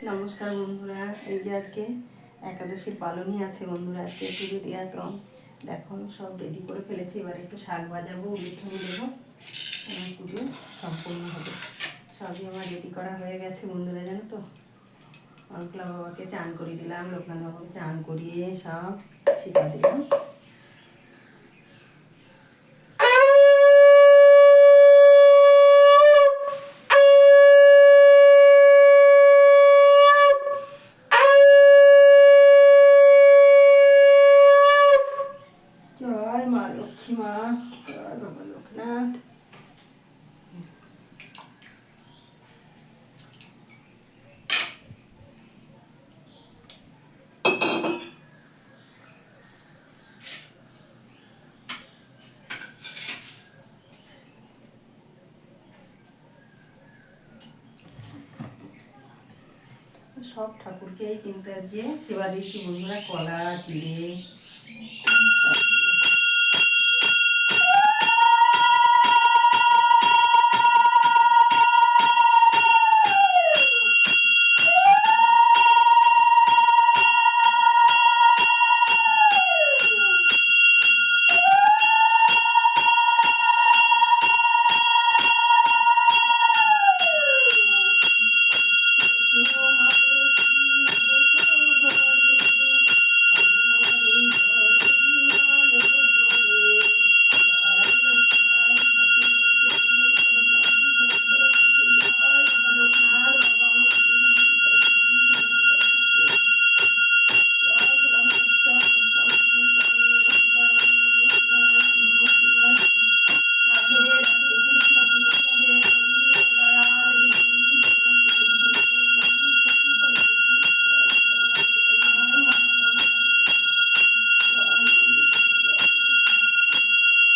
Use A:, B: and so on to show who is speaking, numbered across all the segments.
A: নমস্কার বন্ধুরা, এই যে আজকে একাদশীর পালনই আছে বন্ধুরা। আজকে পুজো দেওয়ার কম দেখো সব রেডি করে ফেলেছি। এবার একটু শাক বাজাবো, উলুথুনি দেবো, আমার পুজো সম্পূর্ণ হবে। সবই আমার রেডি করা হয়ে গেছে বন্ধুরা, জানো তো। অনকলা বাবাকে চান করিয়ে দিলাম, লোকনাথ বাবাকে চান করিয়ে সব শিখা দিলাম। জয় মা লক্ষ্মী মা, জয় বাবা লোকনাথ। সব ঠাকুরকেই কিন্তু আজকে সেবা দিচ্ছি বন্ধুরা, কলা চিড়ে।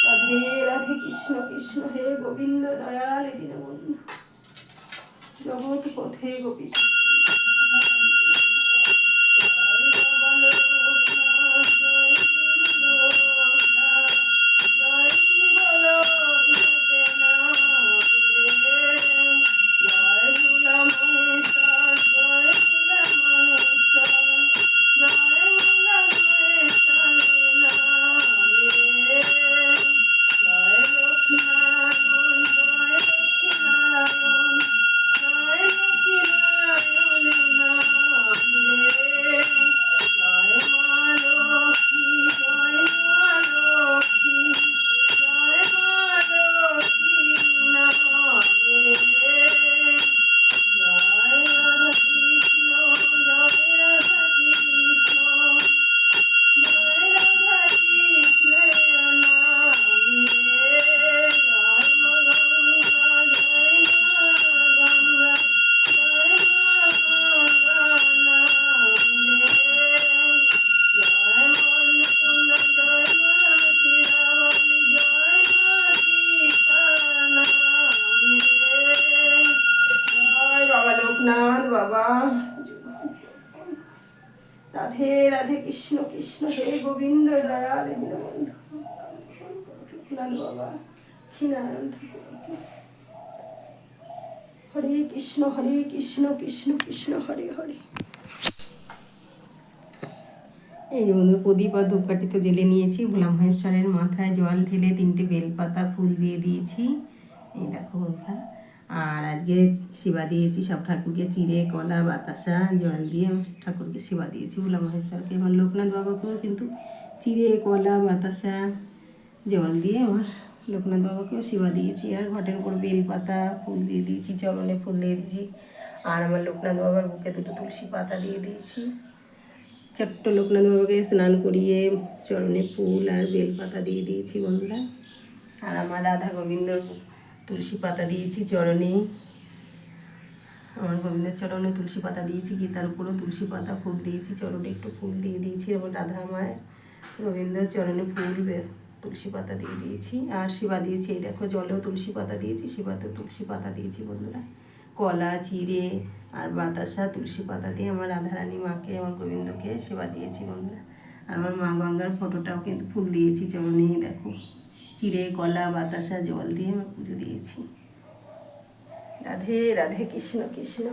A: রাধে রাধে কৃষ্ণ কৃষ্ণ হে গোবিন্দ দয়াল দীনবন্ধু জগৎ পথে গোবিন্দ। লোকনাথ বাবা, রাধে রাধে কৃষ্ণ কৃষ্ণ হে গোবিন্দ দয়াল দীনবন্ধু লোকনাথ বাবা ক্ষীণানন্দ। হরে কৃষ্ণ কৃষ্ণ কৃষ্ণ হরে হরে। এই যে বন্ধু প্রদীপ আর ধূপকাঠি তো জেলে নিয়েছি। ভোলা মহেশ্বরের মাথায় জল ঢেলে 3টে বেলপাতা ফুল দিয়ে দিয়েছি, এই দেখো বন্ধুরা। আর আজকে সেবা দিয়েছি সব ঠাকুরকে, চিড়ে কলা বাতাসা জল দিয়ে ঠাকুরকে সেবা দিয়েছি ভোলা মহেশ্বরকে। আমার লোকনাথ বাবাকেও কিন্তু চিড়ে কলা বাতাসা জল দিয়ে আমার লোকনাথ বাবাকেও সেবা দিয়েছি। আর ঘটের উপর বেলপাতা ফুল দিয়ে দিয়েছি, চরণে ফুল দিয়ে দিয়েছি। আর আমার লোকনাথ বাবার বুকে 2টো তুলসী পাতা দিয়ে দিয়েছি। ছোট্ট লোকনাথ বাবাকে স্নান করিয়ে চরণে ফুল আর বেলপাতা দিয়ে দিয়েছি বন্ধুরা। আর আমার রাধা গোবিন্দর তুলসী পাতা দিয়েছি চরণে, আমার গোবিন্দের চরণে তুলসী পাতা দিয়েছি, গীতার উপরও তুলসী পাতা ফুল দিয়েছি, চরণে একটু ফুল দিয়ে দিয়েছি। এবং রাধা মায়ের গোবিন্দর চরণে ফুল তুলসী পাতা দিয়ে দিয়েছি। আর শিবা দিয়েছি, এই দেখো জলেও তুলসী পাতা দিয়েছি, শিবাতেও তুলসী পাতা দিয়েছি বন্ধুরা। কলা চিড়ে আর বাতাসা তুলসী পাতা দিয়ে আমার রাধারানী মাকে আমার গোবিন্দকে সেবা দিয়েছি বন্ধুরা। আর আমার মা গঙ্গার ফটোটাও কিন্তু ফুল দিয়েছি চরণে, দেখো চিড়ে কলা বাতাসা জল দিয়ে আমি পুজো দিয়েছি। রাধে রাধে কৃষ্ণ কৃষ্ণ।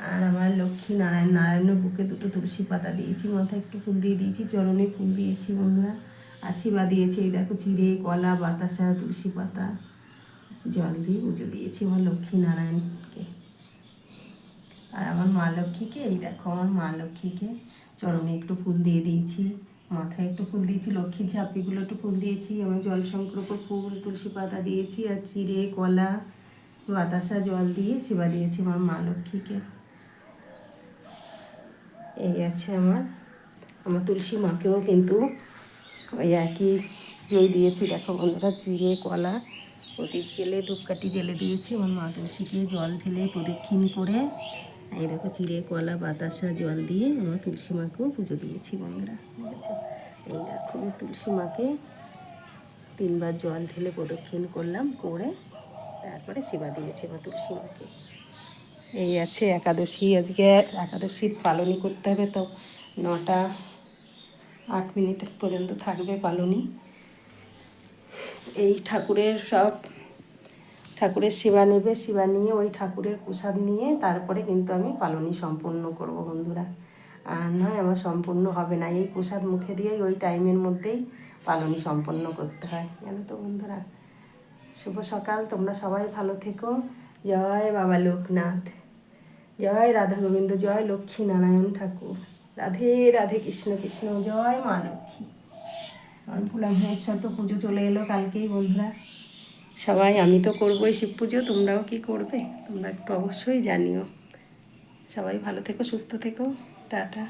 A: আর আমার লক্ষ্মী নারায়ণের বুকে দুটো তুলসী পাতা দিয়েছি, মাথায় একটু ফুল দিয়ে দিয়েছি, চরণে ফুল দিয়েছি বন্ধুরা। আশীর্বাদ দিয়েছি, এই দেখো চিড়ে কলা বাতাসা তুলসী পাতা জল দিয়ে পুজো দিয়েছি আমার লক্ষ্মী নারায়ণকে। আর আমার মা লক্ষ্মীকে, এই দেখো আমার মা লক্ষ্মীকে চরণে একটু ফুল দিয়ে দিয়েছি, মাথায় একটু ফুল দিয়েছি, লক্ষ্মীর ঝাঁপিগুলো একটু ফুল দিয়েছি, আমার জল সংক্রপর ফুল তুলসী পাতা দিয়েছি, আর চিড়ে কলা বাতাসা জল দিয়ে সেবা দিয়েছি আমার মা লক্ষ্মীকে। এই আছে আমার তুলসী মাকেও কিন্তু ওই একই জয় দিয়েছি। দেখো বন্ধুরা, চিড়ে কলা প্রদীপ জেলে ধূপকাঠি জেলে দিয়েছি আমার মা তুলসীকে জল ঢেলে প্রদক্ষিণ করে। এই দেখো চিড়ে কলা বাতাসা জল দিয়ে আমার তুলসী মাকেও পুজো দিয়েছি বন্ধুরা, ঠিক আছে। এই দেখো তুলসী মাকে 3 বার জল ঢেলে প্রদক্ষিণ করলাম, করে তারপরে সেবা দিয়েছি আমার তুলসী মাকে। এই আছে একাদশী, আজকে একাদশীর পালনই করতে হবে, তো 9টা 8 মিনিট পর্যন্ত থাকবে পালনী। এই ঠাকুরের সেবা নেবে, সেবা নিয়ে ওই ঠাকুরের প্রসাদ নিয়ে তারপরে কিন্তু আমি পালনী সম্পূর্ণ করব বন্ধুরা। আর নয় আমার সম্পূর্ণ হবে না, এই প্রসাদ মুখে দিয়েই ওই টাইমের মধ্যেই পালনী সম্পন্ন করতে হয়, জানো তো বন্ধুরা। শুভ সকাল, তোমরা সবাই ভালো থেকো। জয় বাবা লোকনাথ, জয় রাধা গোবিন্দ, জয় লক্ষ্মী নারায়ণ ঠাকুর, রাধে রাধে কৃষ্ণ কৃষ্ণ, জয় মা লক্ষ্মী। আর ভোলা মহেশ্বর তো পুজো চলে এলো কালকেই বন্ধুরা। সবাই, আমি তো করবোই শিব পুজো, তোমরাও কি করবে তোমরা একটু অবশ্যই জানিও। সবাই ভালো থেকো, সুস্থ থেকো, টাটা।